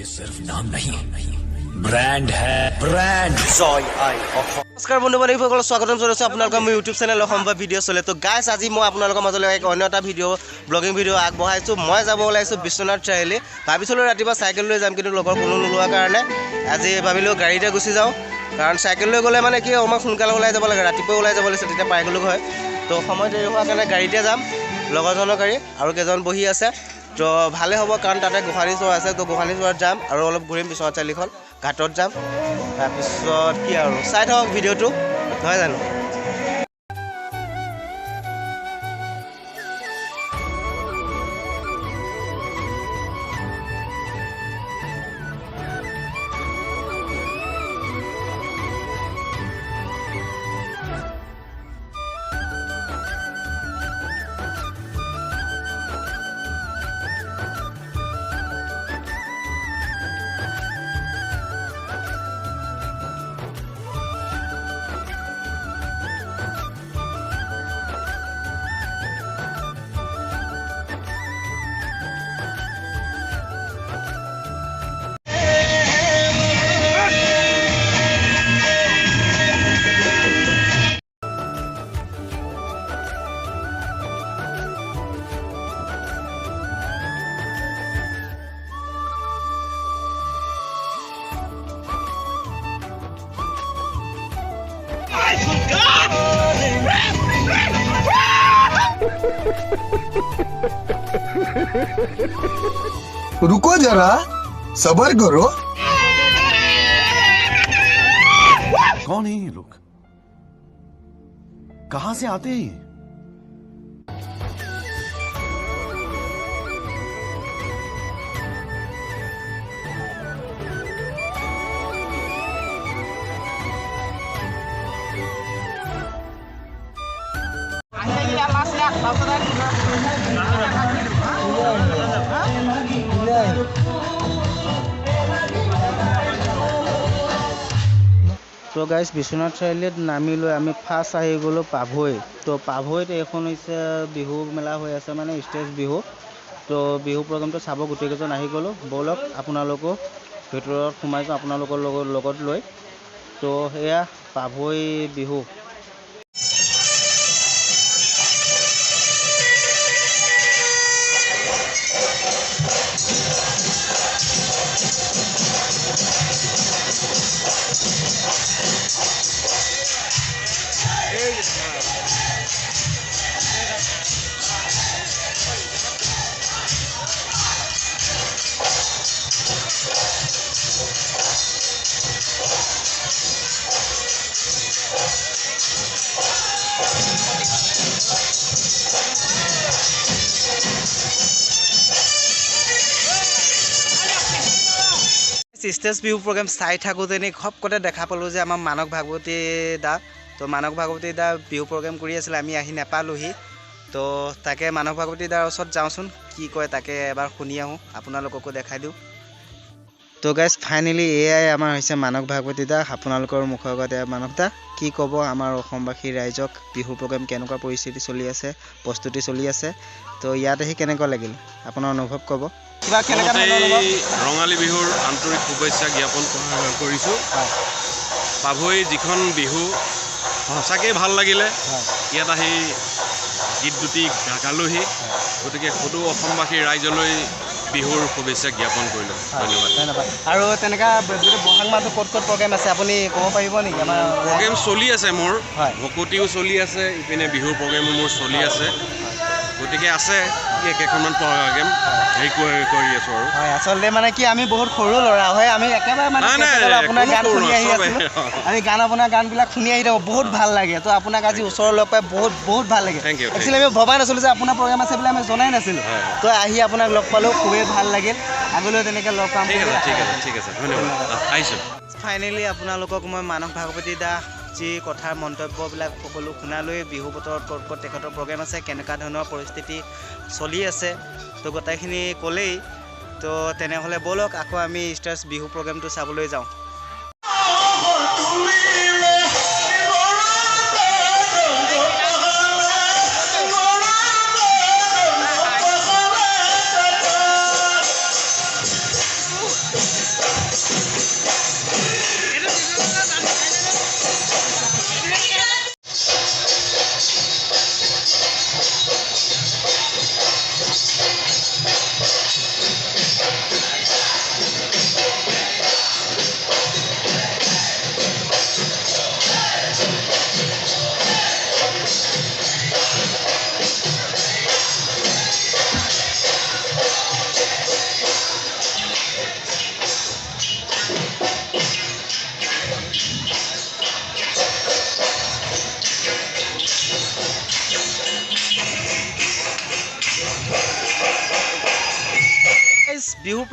ये सिर्फ नाम नहीं ब्रांड है ब्रांड जॉय आई नमस्कार बंधु बान्धवीসকল স্বাগতম জনাইছো আপোনালোকৰ মোৰ ইউটিউব চেনেল অসম্ভৱ ভিডিঅ' চলে তো গাইছ আজি মই আপোনালোকৰ মাজলৈ এক অন্য এটা ভিডিঅ' ব্লগিং ভিডিঅ' আগবঢ়াইছোঁ মই যাব ওলাইছোঁ বিশ্বনাথ চাৰিআলি ভাবিছিলোঁ ৰাতিপুৱা চাইকেল লৈ যাম কিন্তু লগৰ কোনো নোলোৱাৰ কাৰণে আজি ভাবিলোঁ গাড়ীতে গুচি যাওঁ কাৰণ চাইকেল লৈ গ'লে মানে কি অকণমান সোনকালে ওলাই যাব লাগে ৰাতিপুৱা ওলাই যাব লাগিছে তেতিয়া পাই গ'লো হয় তো সময় দেৰি হোৱাৰ কাৰণে গাড়ীতে যাম লগৰজনৰ গাড়ী আৰু কেইজন বহি আছে তো ভালে হ'ব কাৰণ তাতে গোহালি চোৱা আছে তো গোহালি চোৱাত যাম আৰু অলপ ঘূৰিম বিশ্বনাথ চাৰিআলিখন ঘাটত যাম তাৰপিছত কি আৰু চাই থাকক ভিডিঅ'টো নহয় জানো रुको जरा सबर करो कौन है ये लोग कहां से आते हैं তো গাইজ বিশ্বনাথ চাৰিআলিত নামি লৈ আমি ফাৰ্ষ্ট আহি গ'লোঁ পাভৈ তো পাভৈত এইখন হৈছে বিহু মেলা হৈ আছে মানে ষ্টেজ বিহু তো বিহু প্ৰগ্ৰেমটো চাব গোটেইকেইজন আহি গ'লোঁ ব'লক আপোনালোকো ভিতৰত সোমাই যাওঁ আপোনালোকৰ লগত লৈ তো সেয়া পাভৈ বিহু ষ্টেজ বিহু প্ৰগ্ৰেম চাই থাকোঁতেনে ঘপকতে দেখা পালোঁ যে আমাৰ মানস ভাগৱতী দা তো মানস ভাগৱতী দা বিহু প্ৰগ্ৰেম কৰি আছিলে আমি আহি নাপালোঁহি তো তাকে মানস ভাগৱতী দাৰ ওচৰত যাওঁচোন কি কয় তাকে এবাৰ শুনি আহোঁ আপোনালোককো দেখাই দিওঁ তো গাইজ ফাইনেলি এয়াই আমাৰ হৈছে মানস ভাগৱতী দা আপোনালোকৰ মুখৰ আগতে মানস দা কি ক'ব আমাৰ অসমবাসী ৰাইজক বিহু প্ৰগ্ৰেম কেনেকুৱা পৰিস্থিতি চলি আছে প্ৰস্তুতি চলি আছে তো ইয়াত আহি কেনেকুৱা লাগিল আপোনাৰ অনুভৱ ক'ব ৰঙালী বিহুৰ আন্তৰিক শুভেচ্ছা জ্ঞাপন কৰিছোঁ পাভৈ যিখন বিহু সঁচাকৈ ভাল লাগিলে ইয়াত আহি গীত দুটি গালোহি গতিকে সদৌ অসমবাসী ৰাইজলৈ বিহুৰ শুভেচ্ছা জ্ঞাপন কৰিলোঁ ধন্যবাদ আৰু তেনেকুৱা বহাগ মাহটো ক'ত ক'ত প্ৰগ্ৰেম আছে আপুনি ক'ব পাৰিব নেকি আমাৰ প্ৰগ্ৰেম চলি আছে মোৰ ভকতিও চলি আছে ইপিনে বিহুৰ প্ৰগ্ৰেমো মোৰ চলি আছে গতিকে আছে কেইখনমান প্ৰগ্ৰেম হেৰি কৰি আছোঁ আৰু হয় আচলতে মানে কি আমি বহুত সৰু ল'ৰা হয় আমি একেবাৰে মানে আপোনাৰ গান শুনি আহি আছিলোঁ আমি আপোনাৰ গানবিলাক শুনি আহি থাকোঁ বহুত ভাল লাগে তো আপোনাক আজি ওচৰৰ লগ পাই বহুত ভাল লাগে একচুৱেলি আমি ভবা নাছিলোঁ যে আপোনাৰ প্ৰগ্ৰেম আছে বুলি আমি জনাই নাছিলোঁ তো আহি আপোনাক লগ পালোঁ খুবেই ভাল লাগিল আগলৈ তেনেকৈ লগ পাম ঠিক আছে ধন্যবাদ আহিছোঁ ফাইনেলি আপোনালোকক মই মানস ভাগৱতী দা যি কথাৰ মন্তব্যবিলাক সকলো শুনালৈ বিহু বতৰত ক'ত ক'ত তেখেতৰ প্ৰগ্ৰেম আছে কেনেকুৱা ধৰণৰ পৰিস্থিতি চলি আছে তো গোটেইখিনি ক'লেই তো তেনেহ'লে ব'লক আকৌ আমি ষ্টেজ বিহু প্ৰগ্ৰেমটো চাবলৈ যাওঁ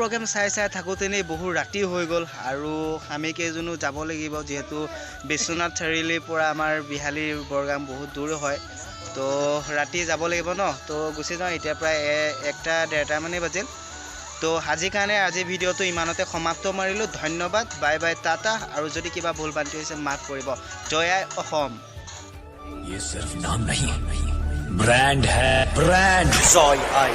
প্ৰগ্ৰেম চাই থাকোঁতেনেই বহু ৰাতি হৈ গ'ল আৰু আমি কেইজনো যাব লাগিব যিহেতু বিশ্বনাথ চাৰিআলিৰ পৰা আমাৰ বিহালীৰ বৰগাম বহুত দূৰ হয় তো ৰাতি যাব লাগিব ন তো গুচি যাওঁ এতিয়া প্ৰায় 1টা-1:30 মানেই বাজিল তো আজিৰ কাৰণে আজি ভিডিঅ'টো ইমানতে সমাপ্ত মাৰিলোঁ ধন্যবাদ বাই বাই টাটা আৰু যদি কিবা ভুল ভ্ৰান্তি হৈছে মাফ কৰিব জয় আই অসম ये सिर्फ नाम नहीं ब्रांड है ब्रांड जॉय आई